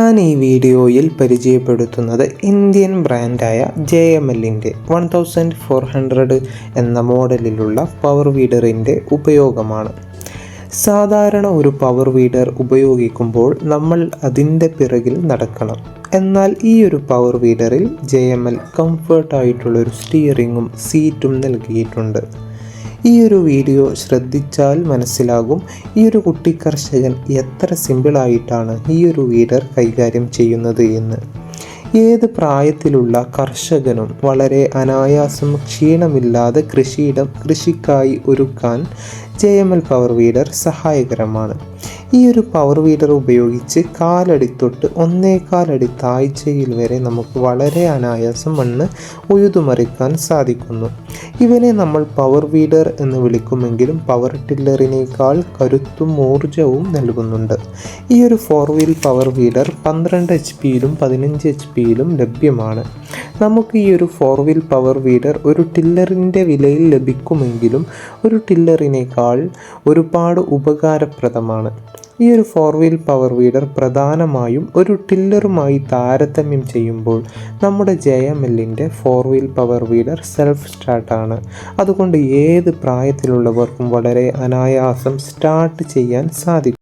ഞാൻ ഈ വീഡിയോയിൽ പരിചയപ്പെടുത്തുന്നത് ഇന്ത്യൻ ബ്രാൻഡായ JMLൻ്റെ 1400 എന്ന മോഡലിലുള്ള പവർ വീഡറിൻ്റെ ഉപയോഗമാണ്. സാധാരണ ഒരു പവർ വീഡർ ഉപയോഗിക്കുമ്പോൾ നമ്മൾ അതിൻ്റെ പിറകിൽ നടക്കണം. എന്നാൽ ഈ ഒരു പവർ വീഡറിൽ JML കംഫർട്ടായിട്ടുള്ളൊരു സ്റ്റിയറിങ്ങും സീറ്റും നൽകിയിട്ടുണ്ട്. ഈ ഒരു വീഡിയോ ശ്രദ്ധിച്ചാൽ മനസ്സിലാകും ഈ ഒരു കുട്ടി കർഷകൻ എത്ര സിമ്പിളായിട്ടാണ് ഈ ഒരു വീഡർ കൈകാര്യം ചെയ്യുന്നത് എന്ന്. ഏത് പ്രായത്തിലുള്ള കർഷകനും വളരെ അനായാസം ക്ഷീണമില്ലാതെ കൃഷിക്കായി ഒരുക്കാൻ JML പവർ വീഡർ സഹായകരമാണ്. ഈ ഒരു പവർ വീഡർ ഉപയോഗിച്ച് കാലടി തൊട്ട് 1.25 അടി താഴ്ചയിൽ വരെ നമുക്ക് വളരെ അനായാസം മണ്ണ് ഉഴുതുമറിക്കാൻ സാധിക്കുന്നു. ഇവനെ നമ്മൾ പവർ വീഡർ എന്ന് വിളിക്കുമെങ്കിലും പവർ ടില്ലറിനേക്കാൾ കരുത്തും ഊർജവും നൽകുന്നുണ്ട്. ഈ ഒരു 4 വീൽ പവർ വീഡർ 12 HP-യിലും 15 HP-യിലും ലഭ്യമാണ്. നമുക്ക് ഈ ഒരു 4 വീൽ പവർ വീഡർ ഒരു ടില്ലറിൻ്റെ വിലയിൽ ലഭിക്കുമെങ്കിലും ഒരു ടില്ലറിനേക്കാൾ ഒരുപാട് ഉപകാരപ്രദമാണ്. ഈ ഒരു 4 വീൽ പവർ വീഡർ പ്രധാനമായും ഒരു ടില്ലറുമായി താരതമ്യം ചെയ്യുമ്പോൾ നമ്മുടെ JMLൻ്റെ 4 വീൽ പവർ വീഡർ സെൽഫ് സ്റ്റാർട്ടാണ്. അതുകൊണ്ട് ഏത് പ്രായത്തിലുള്ളവർക്കും വളരെ അനായാസം സ്റ്റാർട്ട് ചെയ്യാൻ സാധിക്കും.